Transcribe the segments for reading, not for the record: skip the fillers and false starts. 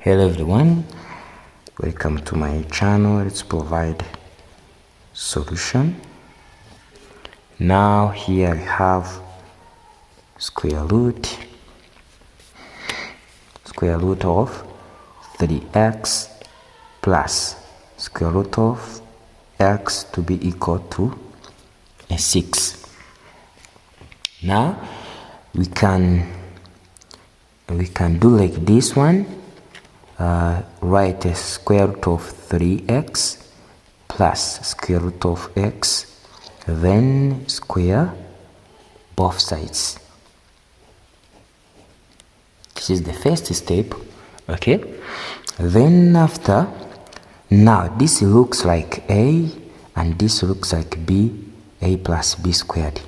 Hello everyone, welcome to my channel. Let's provide solution. Now here we have square root of 3x plus square root of x to be equal to 6. Now we can do like this one. Write a square root of 3x plus square root of x, then square both sides. This is the first step. Okay, then after, now this looks like a and this looks like b, a plus b squared.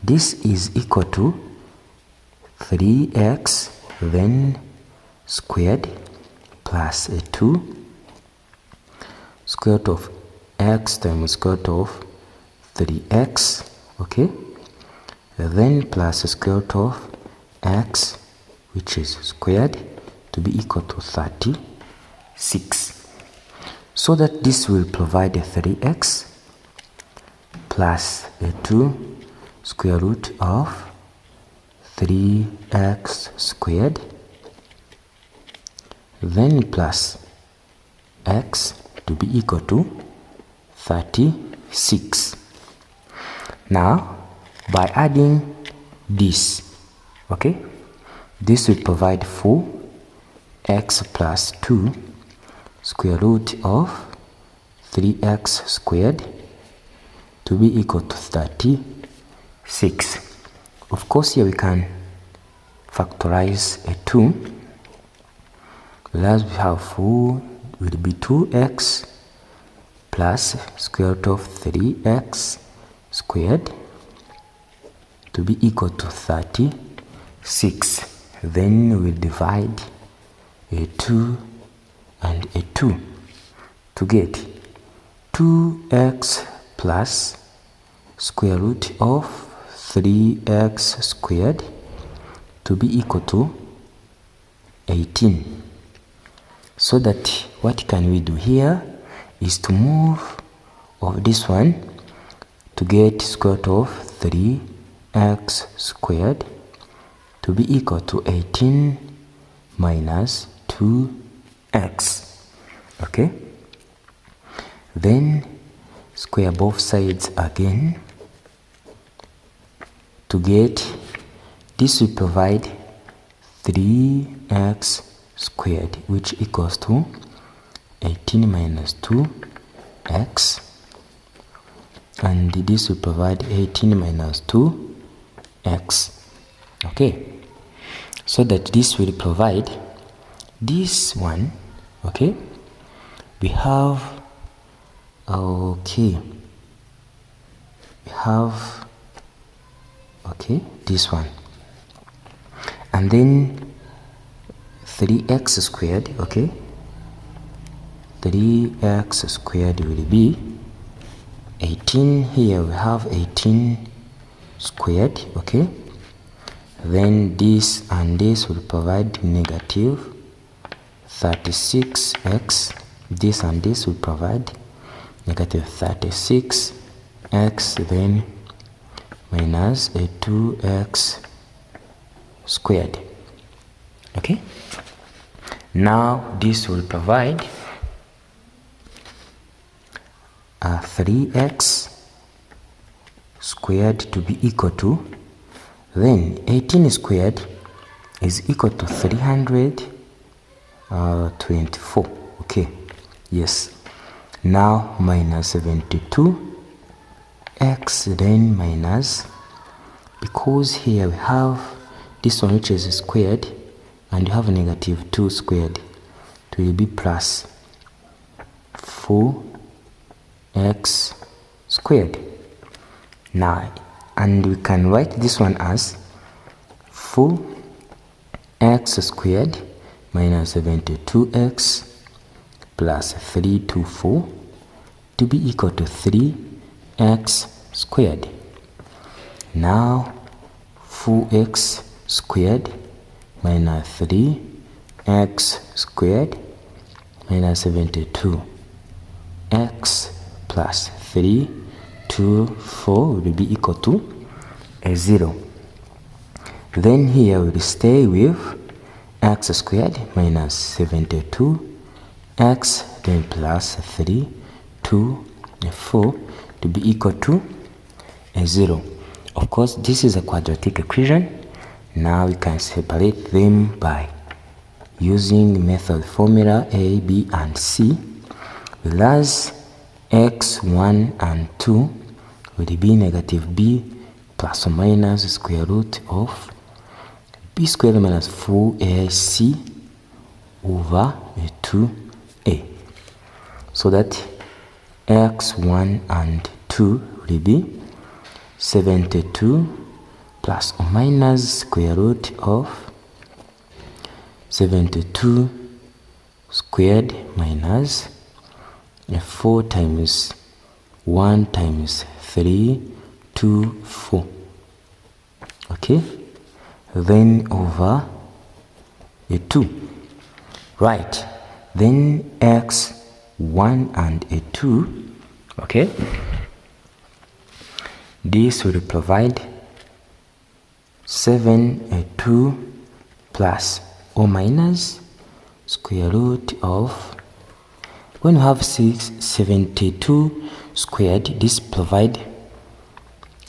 This is equal to 3x then squared plus a 2 square root of x times square root of 3x, okay, then plus a square root of x, which is squared, to be equal to 36. So that this will provide a 3x plus a 2 square root of 3x squared, then plus x to be equal to 36. Now by adding this, okay, this will provide 4x plus 2 square root of 3x squared to be equal to 36. Of course, here we can factorize a 2. As we have 4 will be 2x plus square root of 3x squared to be equal to 36. Then we divide a 2 and a 2 to get 2x plus square root of 3x squared to be equal to 18. So that what can we do here is to move of this one to get square root of 3x squared to be equal to 18 minus 2x. Okay, then square both sides again to get, this will provide 3x squared, which equals to 18 minus 2x, and this will provide 18 minus 2x. Okay, so that this will provide this one. Okay, we have this one, and then 3x squared, okay, 3x squared will be 18. Here we have 18 squared, okay, then this and this will provide negative 36x. This and this will provide negative 36x, then minus a 2x squared. Okay, now this will provide a 3x squared to be equal to, then 18 squared is equal to 324. Okay, yes. Now minus 72x, then minus, because here we have this one which is squared and you have negative 2 squared, it will be plus 4x squared. Now, and we can write this one as 4x squared minus 72x plus 324 to be equal to 3x squared. Now 4x squared minus 3 x squared minus 72. X plus 3, 2, 4 will be equal to 0. Then here we'll stay with x squared minus 72, x then plus 3, 2, 4 to be equal to 0. Of course, this is a quadratic equation. Now we can separate them by using method formula A, B, and C, whereas x1 and 2 will be negative b plus or minus square root of b squared minus 4ac over 2a. So that x1 and 2 will be 72 plus or minus square root of 72 squared minus 4 times 1 times 3, 2, 4. Okay? Then over 2. Right. Then x1 and 2. Okay? This will provide 2 plus or minus square root of, when you have 72 squared, this provide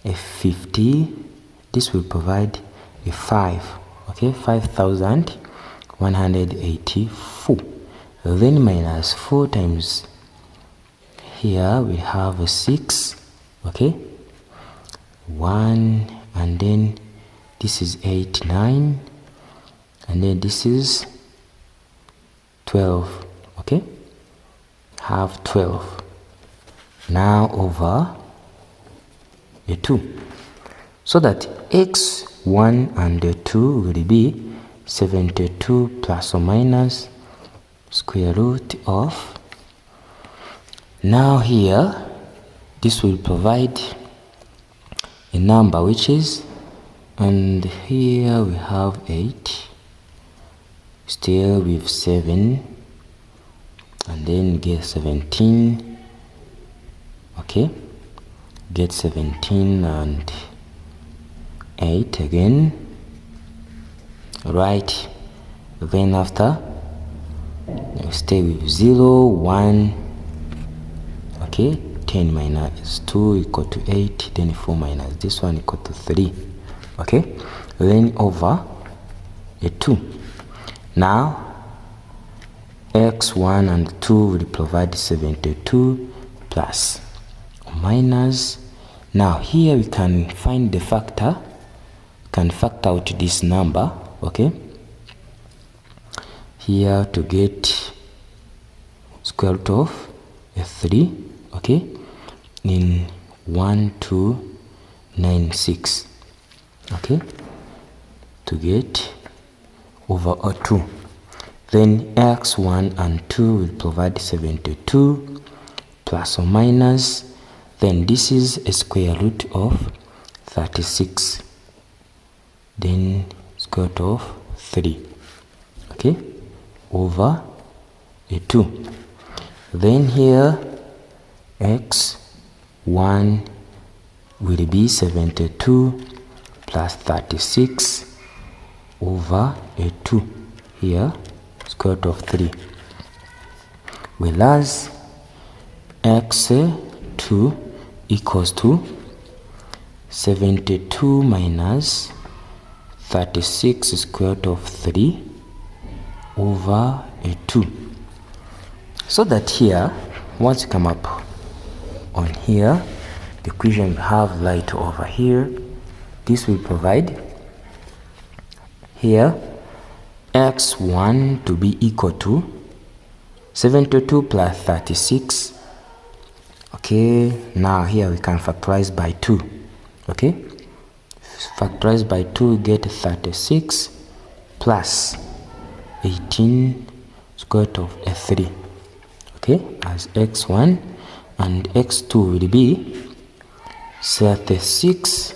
a 50, this will provide a 5, okay, 5,184. Then minus 4 times, here we have a 6, okay, 1, and then this is 8, 9, and then this is 12, okay, have 12. Now over 2. So that x1 and 2 will be 72 plus or minus square root of, now here this will provide a number which is, and here we have 8, still with 7, and then get 17, okay, get 17 and 8 again, right. Then after stay with 0, 1, okay, 10 minus 2 equal to 8, then 4 minus this one equal to 3, okay, then over 2. Now x1 and 2 will provide 72 plus or minus. Now here we can find the factor, can factor out this number, okay, here to get square root of 3, okay, in 1296, okay, to get over 2. Then x1 and 2 will provide 72 plus or minus, then this is a square root of 36, then square root of 3, okay, over 2. Then here x1 will be 72 plus 36 over 2, here square root of 3, whereas x2 equals to 72 minus 36 square root of 3 over 2. So that here, once you come up on here, the equation we have right over here, this will provide here x1 to be equal to 72 plus 36, okay. Now here we can factorize by 2, okay, factorize by 2, get 36 plus 18 square root of 3, okay, as x1, and x2 will be 36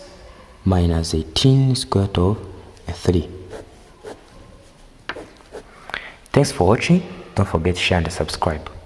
minus 18 square root of 3. Thanks for watching. Don't forget to share and subscribe.